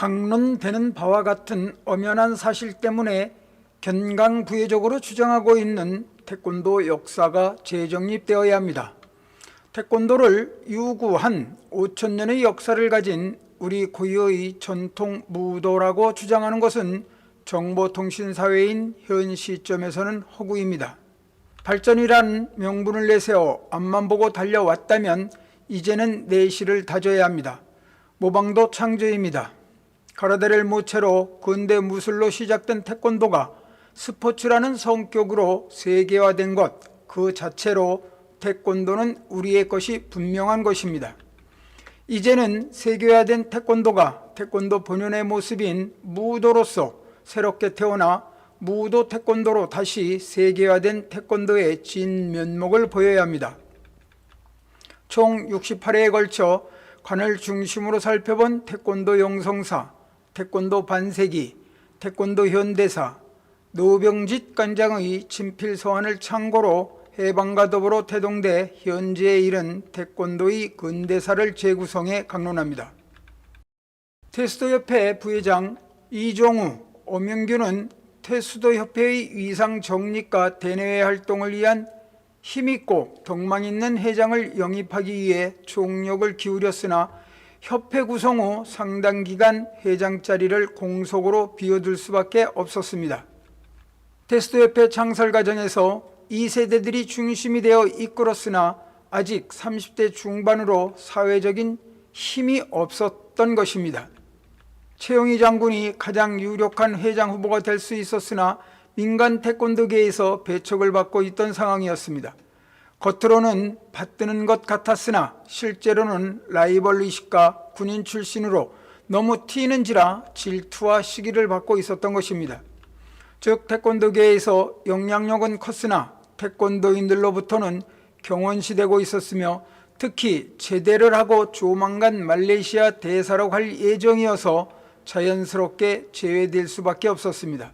강론되는 바와 같은 엄연한 사실 때문에 견강부회적으로 주장하고 있는 태권도 역사가 재정립되어야 합니다. 태권도를 유구한 5,000년의 역사를 가진 우리 고유의 전통 무도라고 주장하는 것은 정보통신사회인 현 시점에서는 허구입니다. 발전이란 명분을 내세워 앞만 보고 달려왔다면 이제는 내실을 다져야 합니다. 모방도 창조입니다. 가라데를 모체로 근대 무술로 시작된 태권도가 스포츠라는 성격으로 세계화된 것 그 자체로 태권도는 우리의 것이 분명한 것입니다. 이제는 세계화된 태권도가 태권도 본연의 모습인 무도로서 새롭게 태어나 무도 태권도로 다시 세계화된 태권도의 진면목을 보여야 합니다. 총 68회에 걸쳐 관을 중심으로 살펴본 태권도 영성사, 태권도 반세기, 태권도 현대사, 노병짓 관장의 친필서한을 참고로 해방과 더불어 태동돼 현재에 이른 태권도의 근대사를 재구성해 강론합니다. 태수도협회 부회장 이종우, 엄영규는 태수도협회의 위상 정립과 대내외 활동을 위한 힘있고 덕망 있는 회장을 영입하기 위해 총력을 기울였으나 협회 구성 후 상당 기간 회장 자리를 공석으로 비워둘 수밖에 없었습니다. 태수도협회 창설 과정에서 2세대들이 중심이 되어 이끌었으나 아직 30대 중반으로 사회적인 힘이 없었던 것입니다. 최용희 장군이 가장 유력한 회장 후보가 될 수 있었으나 민간 태권도계에서 배척을 받고 있던 상황이었습니다. 겉으로는 받드는 것 같았으나 실제로는 라이벌 의식과 군인 출신으로 너무 튀는지라 질투와 시기를 받고 있었던 것입니다. 즉 태권도계에서 영향력은 컸으나 태권도인들로부터는 경원시되고 있었으며 특히 제대를 하고 조만간 말레이시아 대사로 갈 예정이어서 자연스럽게 제외될 수밖에 없었습니다.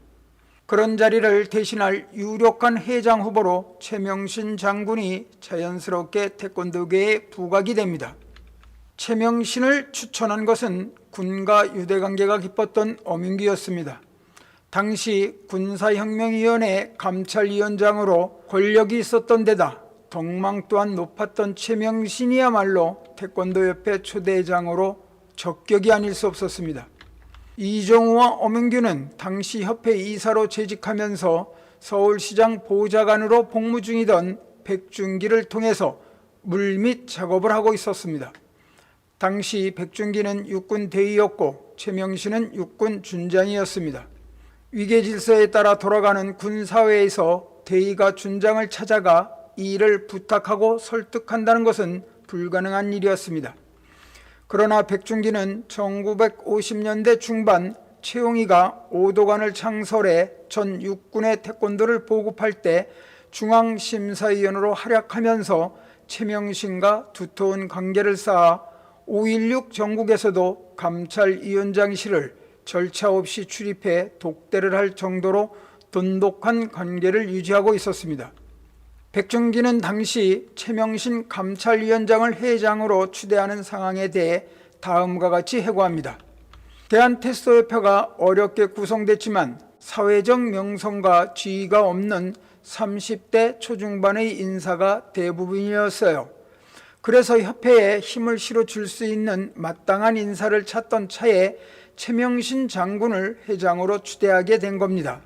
그런 자리를 대신할 유력한 회장 후보로 최명신 장군이 자연스럽게 태권도계에 부각이 됩니다. 최명신을 추천한 것은 군과 유대관계가 깊었던 엄윤기였습니다. 당시 군사혁명위원회 감찰위원장으로 권력이 있었던 데다 덕망 또한 높았던 최명신이야말로 태권도협회 초대장으로 적격이 아닐 수 없었습니다. 이종우와 엄영규는 당시 협회 이사로 재직하면서 서울시장 보좌관으로 복무 중이던 백준기를 통해서 물밑 작업을 하고 있었습니다. 당시 백준기는 육군 대위였고 최명신은 육군 준장이었습니다. 위계질서에 따라 돌아가는 군사회에서 대위가 준장을 찾아가 이 일을 부탁하고 설득한다는 것은 불가능한 일이었습니다. 그러나 백준기는 1950년대 중반 최용희가 오도관을 창설해 전 육군의 태권도를 보급할 때 중앙심사위원으로 활약하면서 최명신과 두터운 관계를 쌓아 5.16 전국에서도 감찰위원장실을 절차 없이 출입해 독대를 할 정도로 돈독한 관계를 유지하고 있었습니다. 백준기는 당시 최명신 감찰위원장을 회장으로 추대하는 상황에 대해 다음과 같이 해고합니다. 대한태수도협회가 어렵게 구성됐지만 사회적 명성과 지위가 없는 30대 초중반의 인사가 대부분이었어요. 그래서 협회에 힘을 실어줄 수 있는 마땅한 인사를 찾던 차에 최명신 장군을 회장으로 추대하게 된 겁니다.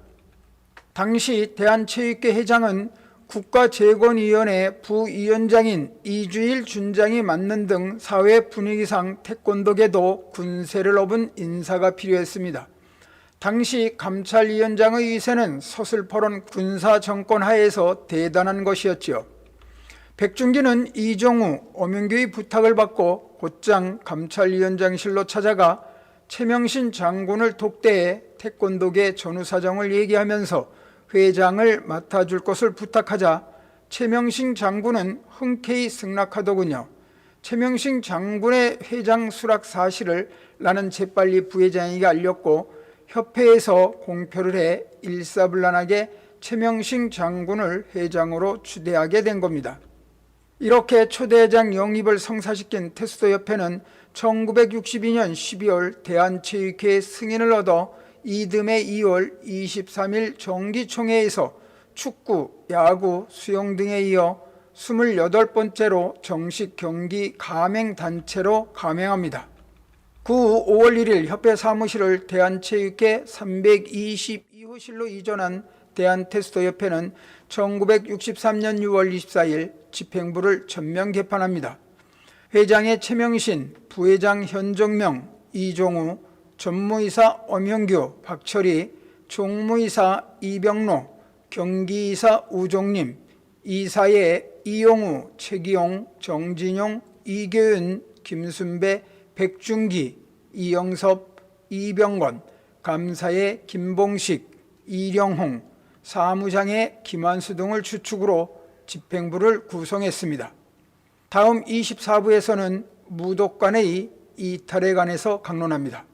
당시 대한체육회 회장은 국가재건위원회 부위원장인 이주일 준장이 맡는 등 사회 분위기상 태권도계도 군세를 업은 인사가 필요했습니다. 당시 감찰위원장의 위세는 서슬퍼런 군사정권 하에서 대단한 것이었지요. 백준기는 이종우, 엄윤규의 부탁을 받고 곧장 감찰위원장실로 찾아가 최명신 장군을 독대해 태권도계 전후사정을 얘기하면서 회장을 맡아줄 것을 부탁하자 최명신 장군은 흔쾌히 승낙하더군요. 최명신 장군의 회장 수락 사실을 나는 재빨리 부회장에게 알렸고 협회에서 공표를 해 일사불란하게 최명신 장군을 회장으로 추대하게 된 겁니다. 이렇게 초대장 영입을 성사시킨 태수도협회는 1962년 12월 대한체육회 승인을 얻어 이듬해 2월 23일 정기총회에서 축구, 야구, 수영 등에 이어 28번째로 정식 경기 가맹단체로 가맹합니다. 그 후 5월 1일 협회 사무실을 대한체육회 322호실로 이전한 대한테스토협회는 1963년 6월 24일 집행부를 전면 개판합니다. 회장의 최명신, 부회장 현정명, 이종우, 전무이사 엄형규, 박철희, 총무이사 이병로, 경기이사 우종림, 이사의 이용우, 최기용, 정진용, 이교윤, 김순배, 백준기, 이영섭, 이병건, 감사의 김봉식, 이령홍, 사무장의 김한수 등을 주축으로 집행부를 구성했습니다. 다음 24부에서는 무독관의 이탈에 관해서 강론합니다.